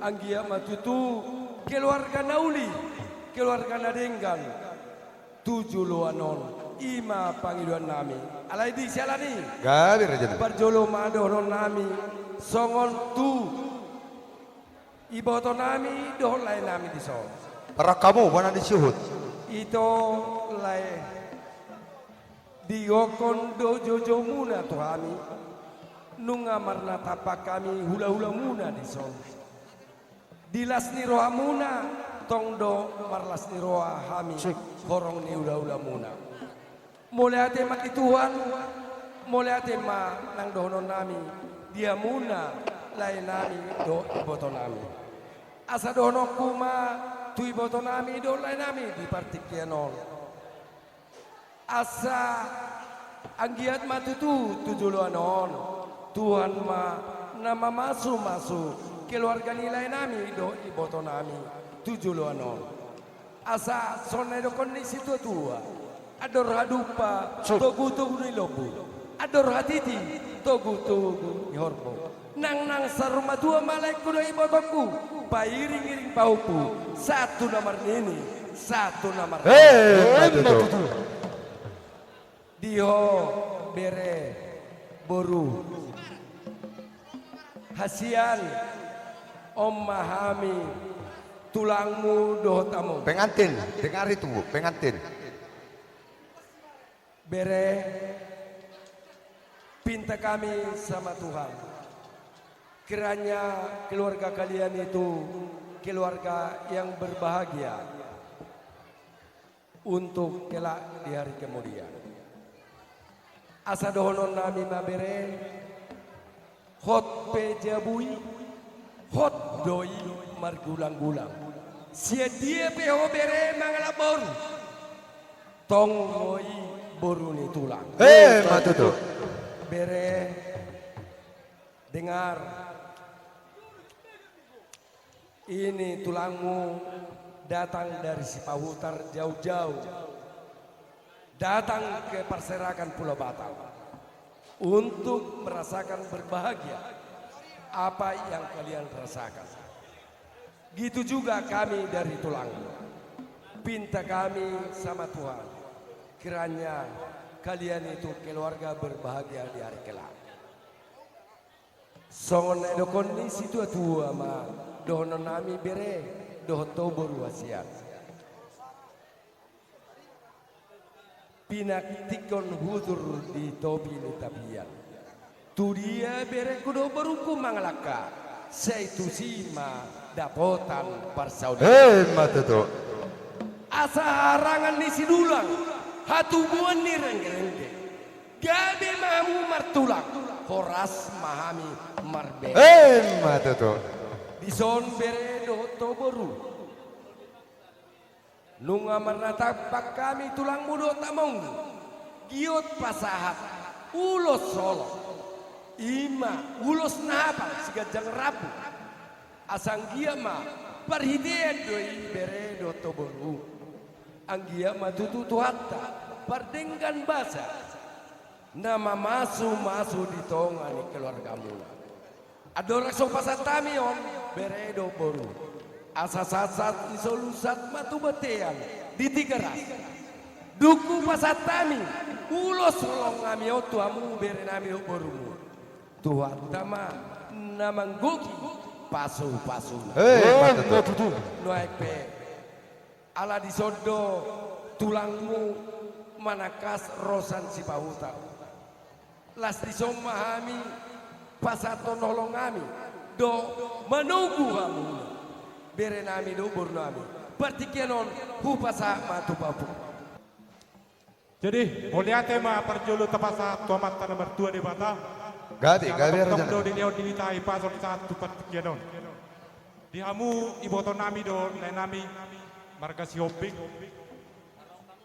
anggia matutu keluarga nauli, keluarga nadenggan, 7 luanon, 5 panggilan nami. Alai di sialani. Gabi raja. Barjolo madonon nami, songon tu. Iboto nami dohon lain nami di so. Rakamu mana disuhut? Ito lain. Diokon dojo muna tu kami. Nunga marna tapak kami hula-hula muna di so. Dilas ni roha muna. Tongdo marlas ni roha kami. Korong ni hula-hula muna. Mulai ate maki Tuhan, mulai ate ma nang dohonon nami, dia muna lain nami do iboto nami. Asa dohonon kuma tu iboto nami do lain nami di partikianol. Asa anggiat matutu 7 luanon, Tuhan ma nama masu keluarga nilai nami do iboto nami 7 luanon. Asa sonai do kondisi tua. Ador hadupa togu ni lobu, ador hatiti togu ni horbo. Nang saruma 2 malaiku do ibotoku, pairing-iring paupu, 1 nomor ini, 1 nomor. Dio bere boru, hasian om mahami tulangmu do tamu. Pengantin, dengar itu bu, pengantin. Bere pinta kami sama Tuhan. Kiranya keluarga kalian itu keluarga yang berbahagia untuk kelak di hari kemudian. Asa dohonon nami mabere hot pejabui hot doi margulang-gulang. Sia dia peho bere mangalabor. Tongoi boru ni tulang. Matutu. Bere dengar ini tulangmu datang dari Sipahutar jauh-jauh, datang ke Perserakan Pulau Batam untuk merasakan berbahagia apa yang kalian rasakan. Gitu juga kami dari tulangmu, pinta kami sama Tuhan. Kiranya kalian itu keluarga berbahagia di hari kelak. Songon edo kondisi tua ma dohono nami bere dohoto boru wasiat. Pinaktikon hudur di topi ni tabian. Tu dia bere kudo beruku mangalaka. Seitu sima dapotan parsaudara. Matutu. Asa harangan ni sidulang. Hatubuan ni rengge-rengge. Gabi mahamu martulang. Horas mahami marbe. Matutu. Dison bere dohoto boru. Nunga marnatapak kami tulang mudo tamong. Giot pasahat. Ulos solo. Ima ulos nabang sigajang rabu. Asang giama parhidean doi bere dohoto boru. Anggia matutu hatta pardenggan basa nama masu di tonga ni keluarga mula adora so pasatami om beredo boru asasasat isolusat matu betean di tigeras duku pasatami ulos long ngami otu amu bere nami boru tuhan tama namang goki pasu Matutu. noepe ala disodo tulangmu manakas rosan Sipahutar. Las disomahami pasato nolong kami do menunggu kamu bere nami do bor nami partikianon hupasa matu papu. Jadi mulia tema perjulu tepasa tuamat nomor 2 di Batam. Gabi raja. Do di neo dilitai pasor 1 partikianon. Di hamu iboto nami do nami marga siopik.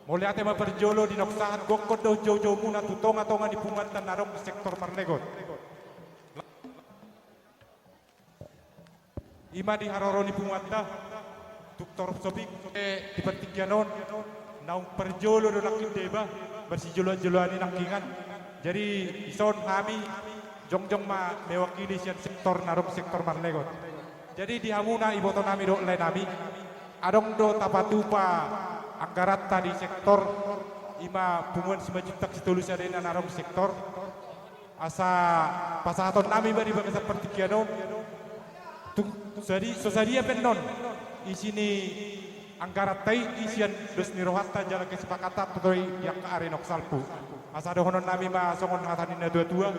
Mulai tema perjolo di noksahan gokot do jojo muna tutonga-tonga di pungatan narong di sektor Marlegot. Ima di haroro di pungata tuktor sobik di pertikianon naung perjolo do lakin deba bersijolo-joloan nangkingan. Jadi ison kami jongjong ma mewakili sian sektor narong sektor Marlegot. Jadi di hamuna iboto nami do le nami adong do tapatupa anggarat tadi sektor ima punguan 5 juta situlus ada na narong sektor asa pasahaton nami bari baga seperti kiano jadi penon isini anggarat tai isian dos nirohata jalan kesepakatan petoi yang ke arenok salpu asa ada honon nami ma songon hatanina dua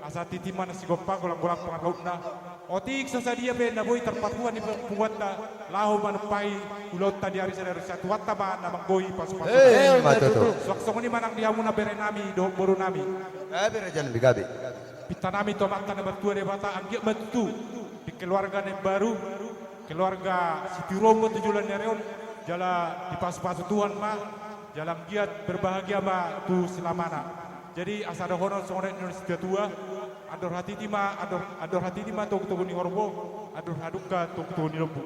asa titiman si gopa golang-golang pangalautna otik sosadia pe na boy terpatuan di pembuat na lahu manupai ulot tadi hari sadar satu watta ba na manggoy pas-pas Matutu. sok ni manang diamu na bere nami do boru nami Gabi raja lebih gabi. pita nami to makta na bertua de bata anggi metu di keluarga yang baru keluarga Siti Romo tujulan nereon jala di pas-pas Tuhan ma jalan giat berbahagia ma tu selamana jadi asa ada honor sore Indonesia tua ador hati tima tok ni horbo ador haduka tok ni lobu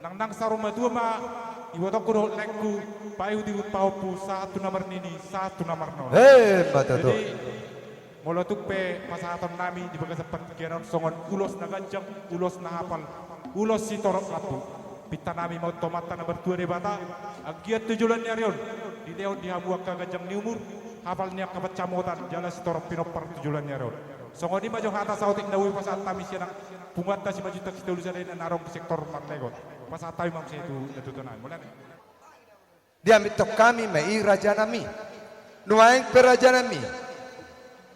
nang saroma tua ma iwoto ko lekku payu di paupu satu nomor nini satu nomor no Matutu. jadi molotuk pe pasahaton nami di bagas seperti kianon songon ulos na ganjang ulos na hafal ulos si torok lapu pita nami mau tomata na bertua de bata agiat tujulan nyarion di leon di hamuak ka ganjang ni umur hafalnya kabat camotan jala si torok pinopar tujulan nyarion songon di majong hata sautik na ui pasahat nami siang pungat ta si maju tak kita lusa na narong sektor marlegot pasahat tayo mam itu natutunan mulai Dia mitok kami mai raja nami. Nuaing peraja nami.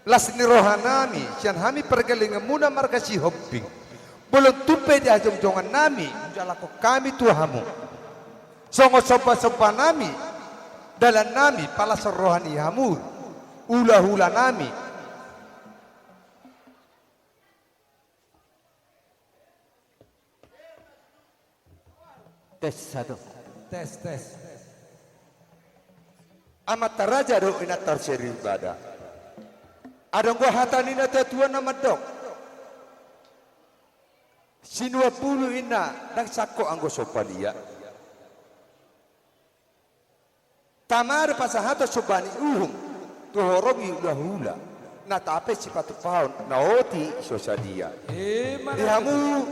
Las ni rohanami sian hami pergelingan muna markasi hobbing. Belum tupe di ajong-jongan nami jalako kami tuhamu. Songo sopa-sopa nami dalam nami pala rohani hamu. Ula-hula nami. Tes satu. Tes. Amat raja do ina tarseri ibadah. Ada gua hatani na tetua nama dok. Sinua puluh ina nang sako anggo sopalia. Tamar pasahato sobani tuhorogi hula. Na tape sipatu paon na oti sosadia. Dihamu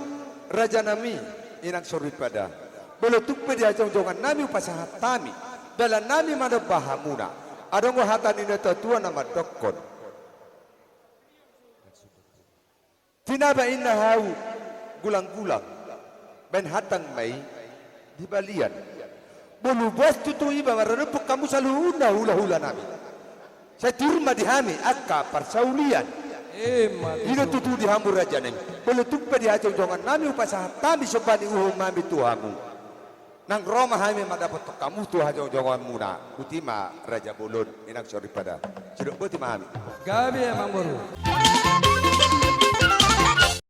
raja nami inang sori pada. Belotupe dia jong-jongan nami pasahatami. Dalam nami mana bahamuna. Ada gua hatani na tetua nama dokon. Tinaba inna hau gulang-gulang ben hatang mai di balian bolu bos tutu iba maranupuk kamu selalu hula-hula nami saya turma di hami akka persaulian ino tutu di hamu raja nami bolu tupe di hajong jongan nami upasaha tami sobani uhum mami tuhamu nang Roma hami madapat kamu tu hajong jongan muna utima raja bolon inang sori pada sudah boti mahami Gabi emang baru.